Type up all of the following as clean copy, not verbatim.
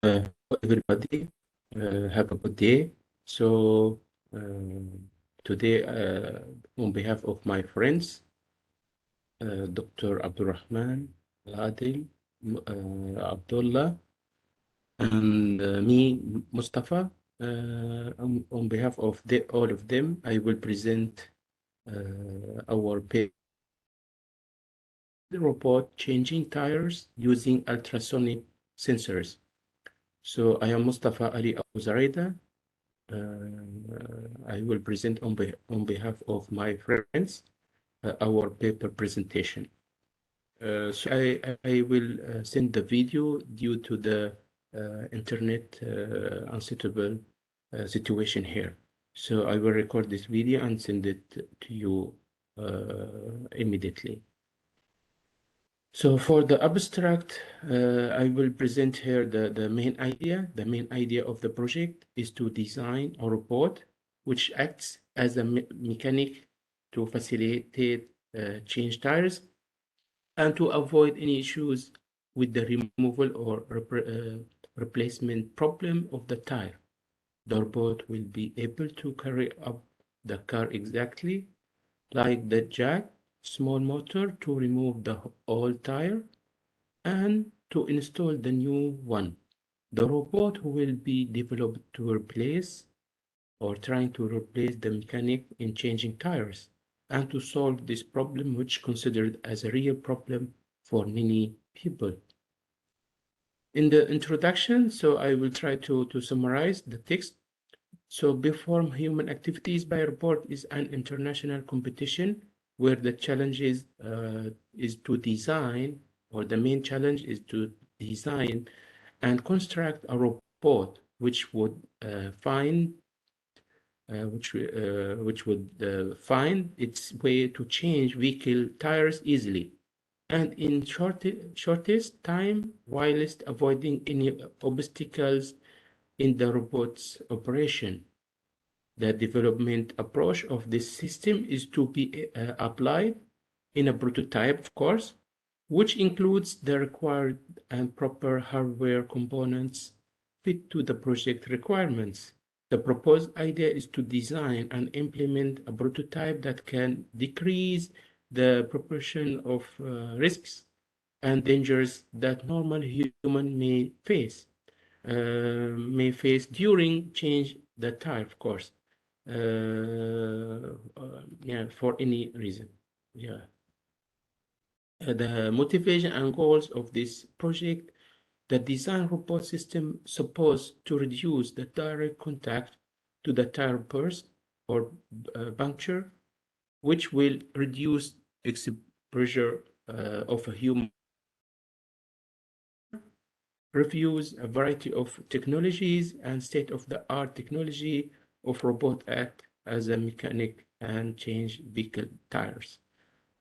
Everybody, have a good day. So today, on behalf of my friends, Dr. Abdurrahman, Adil, Abdullah, and me, Mustafa, on behalf of all of them, I will present our paper, robot changing tires using ultrasonic sensors. So I am Mustafa Ali Abu Zaraida. I will present on behalf of my friends our paper presentation. So I will send the video due to the internet unsuitable situation here. So I will record this video and send it to you immediately. So for the abstract, I will present here the main idea. The main idea of the project is to design a robot which acts as a mechanic to facilitate change tires and to avoid any issues with the removal or replacement problem of the tire. The robot will be able to carry up the car exactly like the jack, small motor to remove the old tire and to install the new one. The robot will be developed to replace or trying to replace the mechanic in changing tires and to solve this problem, which considered as a real problem for many people. In the introduction, so I will try to summarize the text. So perform human activities by robot is an international competition where the challenge is to design, or the main challenge is to design and construct a robot which would find its way to change vehicle tires easily and in shortest time whilst avoiding any obstacles in the robot's operation. The development approach of this system is to be applied in a prototype, of course, which includes the required and proper hardware components fit to the project requirements. The proposed idea is to design and implement a prototype that can decrease the proportion of risks and dangers that normal human may face during change the tire, of course. Yeah, for any reason. Yeah. The motivation and goals of this project, the design robot system supposed to reduce the direct contact to the tire burst or puncture, which will reduce exposure of a human. Reviews a variety of technologies and state-of-the-art technology of robot act as a mechanic and change vehicle tires.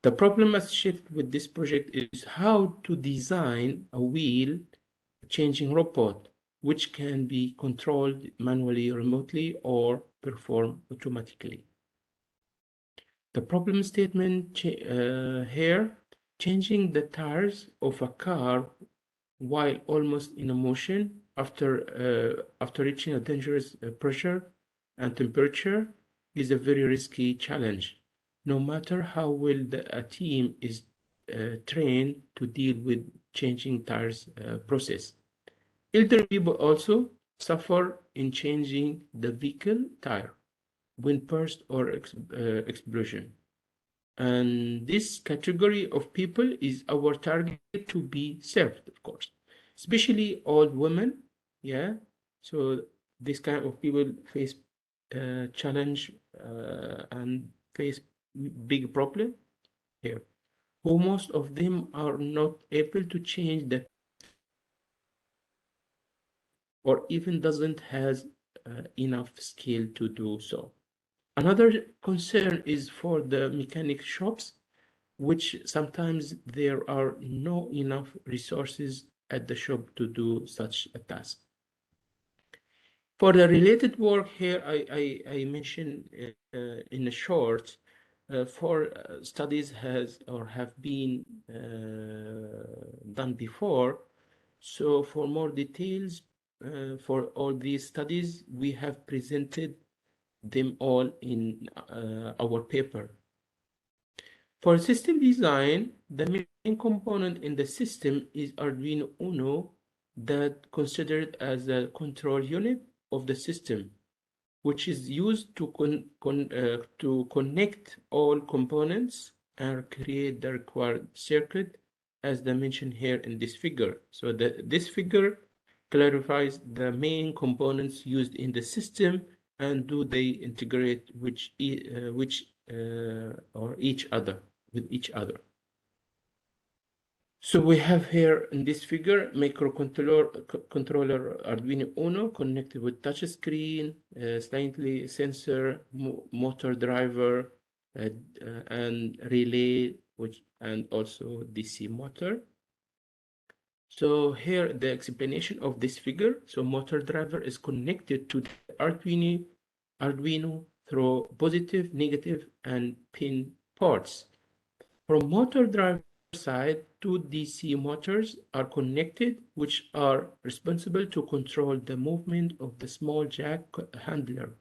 The problem associated with this project is how to design a wheel changing robot, which can be controlled manually, remotely, or performed automatically. The problem statement here, changing the tires of a car while almost in a motion after reaching a dangerous pressure and temperature is a very risky challenge, no matter how well a team is trained to deal with changing tires process. Elder people also suffer in changing the vehicle tire when burst or explosion. And this category of people is our target to be served, of course, especially old women. Yeah. So this kind of people face challenge and face big problem here, who most of them are not able to change that or even doesn't has enough skill to do so. Another concern is for the mechanic shops, which sometimes there are no enough resources at the shop to do such a task. For the related work here, I mentioned in a short, four studies have been done before. So for more details, for all these studies. We have presented them all in our paper. For system design, the main component in the system is Arduino Uno, that considered as a control unit of the system, which is used to connect all components and create the required circuit, as mentioned here in this figure. So this figure clarifies the main components used in the system and do they integrate or each other with each other. So we have here in this figure controller Arduino Uno connected with touch screen, slightly sensor, motor driver, and relay, and also DC motor. So here the explanation of this figure. So motor driver is connected to the Arduino through positive, negative, and pin ports. From motor driver side, two DC motors are connected, which are responsible to control the movement of the small jack handler,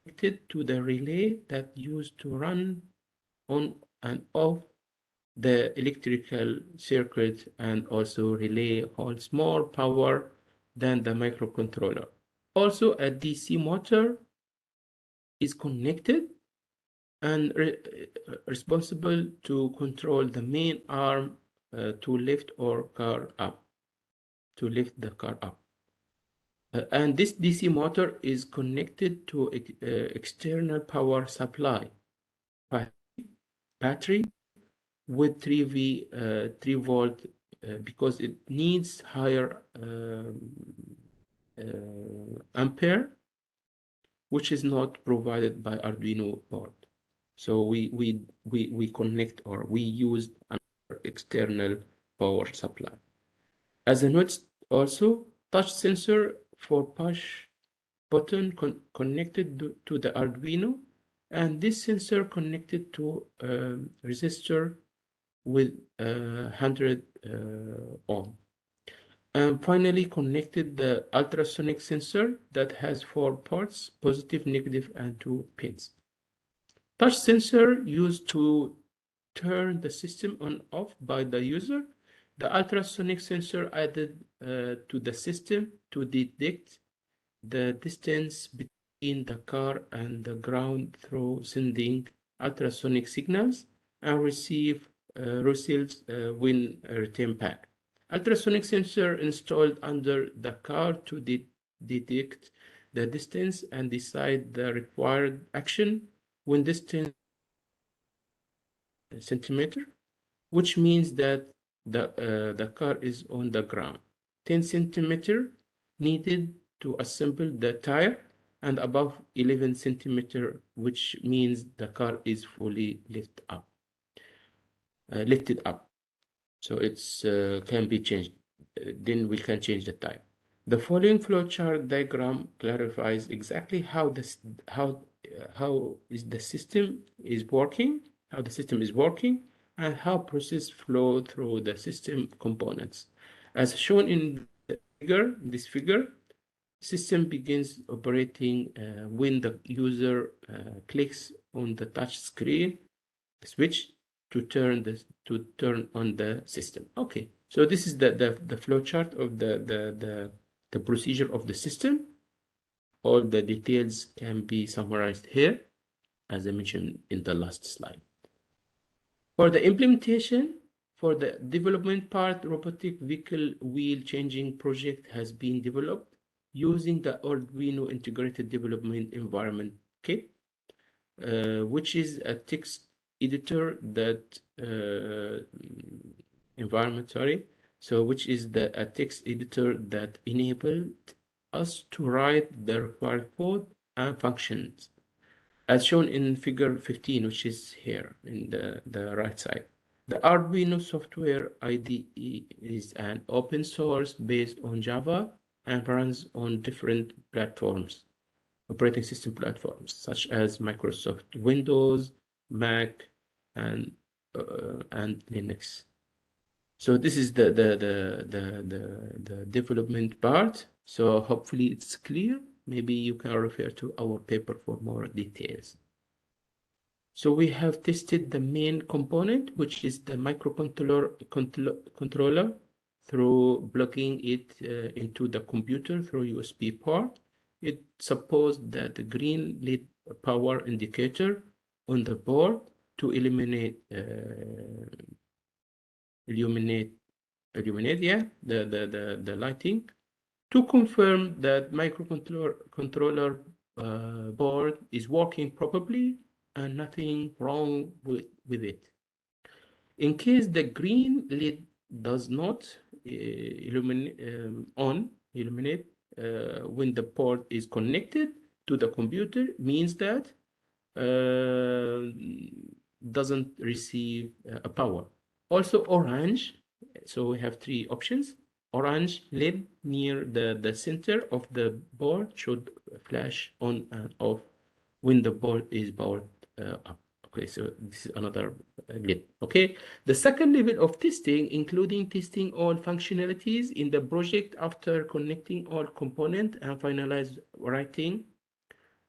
connected to the relay that used to run on and off the electrical circuit, and also relay holds more power than the microcontroller. Also, a DC motor is connected and responsible to control the main arm to lift the car up. And this DC motor is connected to external power supply, battery with 3 volt, because it needs higher ampere, which is not provided by Arduino board. So we connect, or we use an external power supply. As a note, also touch sensor for push button connected to the Arduino, and this sensor connected to resistor with 100 ohm. And finally connected the ultrasonic sensor that has 4 ports, positive, negative, and 2 pins. Touch sensor used to turn the system on off by the user. The ultrasonic sensor added to the system to detect the distance between the car and the ground through sending ultrasonic signals and receive results when returned back. Ultrasonic sensor installed under the car to detect the distance and decide the required action when distance centimeter, which means that the car is on the ground. 10 centimeter needed to assemble the tire, and above 11 centimeter, which means the car is fully lifted up. So it's can be changed. Then we can change the type. The following flowchart diagram clarifies exactly how the system is working, and how process flow through the system components. As shown in this figure, system begins operating when the user clicks on the touch screen switch to turn on the system. Okay, so this is the flow chart of the procedure of the system. All the details can be summarized here, as I mentioned in the last slide. For the implementation, for the development part, robotic vehicle wheel changing project has been developed using the Arduino integrated development environment kit, which is a text editor that which is a text editor that enabled us to write the required code and functions, as shown in figure 15, which is here in the right side. The Arduino software IDE is an open source based on Java and runs on different platforms, operating system platforms, such as Microsoft Windows, Mac, and Linux. So this is the development part. So hopefully it's clear. Maybe you can refer to our paper for more details. So we have tested the main component, which is the controller through plugging it into the computer through USB port. It supposed that the green LED power indicator on the board to illuminate yeah, the lighting. To confirm that microcontroller board is working properly and nothing wrong with it. In case the green LED does not illuminate when the port is connected to the computer, means that doesn't receive a power. Also orange, so we have three options. Orange LED near the center of the board should flash on and off when the board is powered up. Okay, so this is another LED. Okay, the second level of testing, including testing all functionalities in the project after connecting all components and finalize writing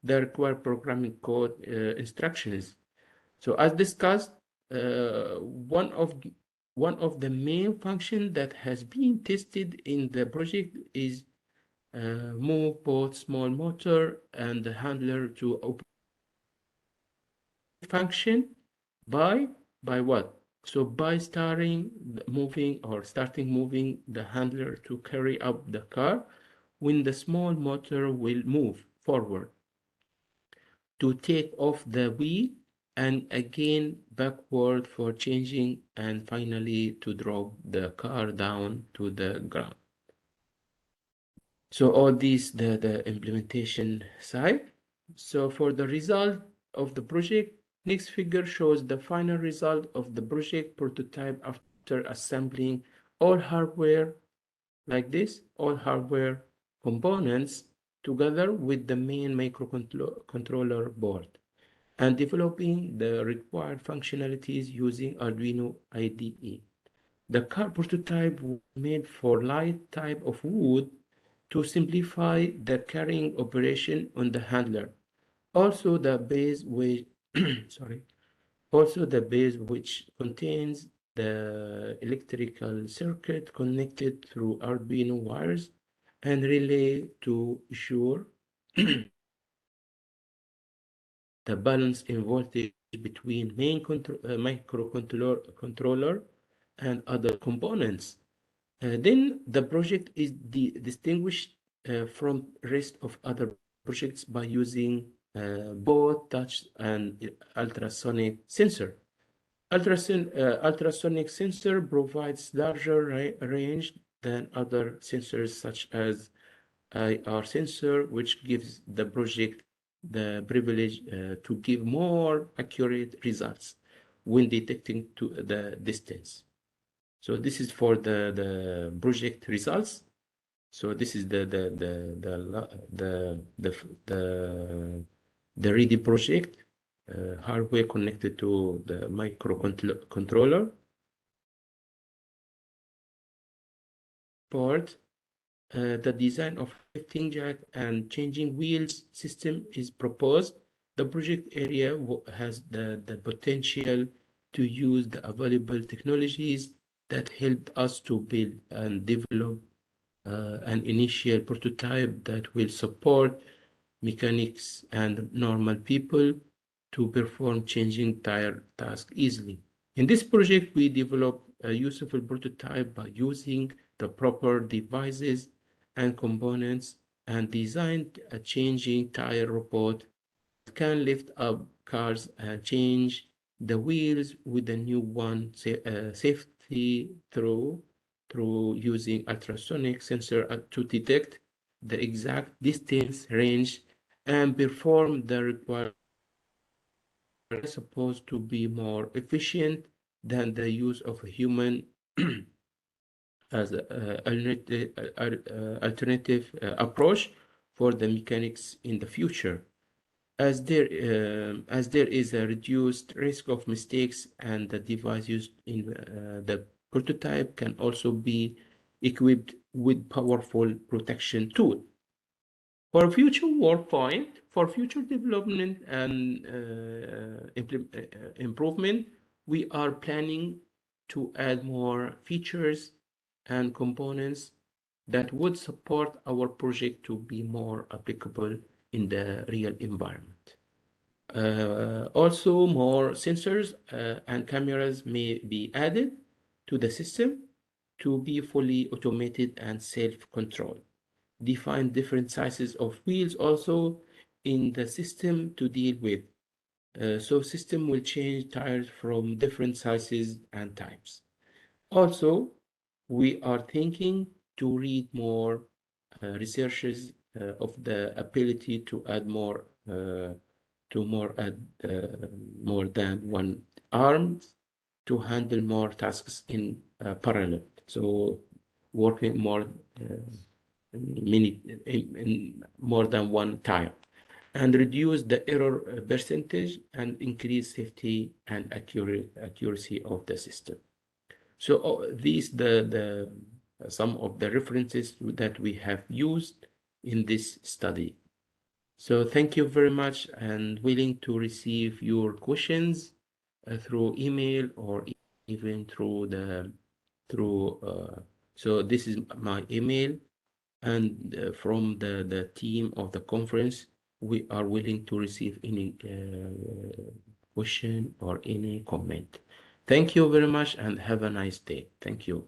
the required programming code instructions. So as discussed, one of the main functions that has been tested in the project is move both small motor and the handler to open function by what? So by starting moving the handler to carry up the car when the small motor will move forward to take off the wheel and again backward for changing and finally to drop the car down to the ground. So all these the implementation side. So for the result of the project, next figure shows the final result of the project prototype after assembling all hardware like this, all hardware components together with the main microcontroller board and developing the required functionalities using Arduino IDE. The car prototype was made for light type of wood to simplify the carrying operation on the handler. Also the base which which contains the electrical circuit connected through Arduino wires and relay to ensure the balance in voltage between main microcontroller and other components. Then the project is distinguished from rest of other projects by using both touch and ultrasonic sensor. Ultrasonic sensor provides larger range than other sensors such as IR sensor, which gives the project the privilege to give more accurate results when detecting to the distance. So this is for the project results. So this is the ready project hardware connected to the microcontroller part. The design of lifting jack and changing wheels system is proposed. The project area has the potential to use the available technologies that helped us to build and develop an initial prototype that will support mechanics and normal people to perform changing tire tasks easily. In this project, we developed a useful prototype by using the proper devices and components and designed a changing tire robot that can lift up cars and change the wheels with a new one safety through using ultrasonic sensor to detect the exact distance, range, and perform the required supposed to be more efficient than the use of a human as alternative approach for the mechanics in the future, as there is a reduced risk of mistakes and the device used in the prototype can also be equipped with powerful protection tool. For future work point, for future development and improvement, we are planning to add more features and components that would support our project to be more applicable in the real environment. Also, more sensors and cameras may be added to the system to be fully automated and self-controlled. Define different sizes of wheels also in the system to deal with. So system will change tires from different sizes and types. Also, we are thinking to read more researches of the ability to add more more than one arms to handle more tasks in parallel. So working more in more than one time and reduce the error percentage and increase safety and accuracy of the system. So these the some of the references that we have used in this study. So thank you very much and willing to receive your questions through email or even through so this is my email, and from the team of the conference, we are willing to receive any question or any comment. Thank you very much and have a nice day. Thank you.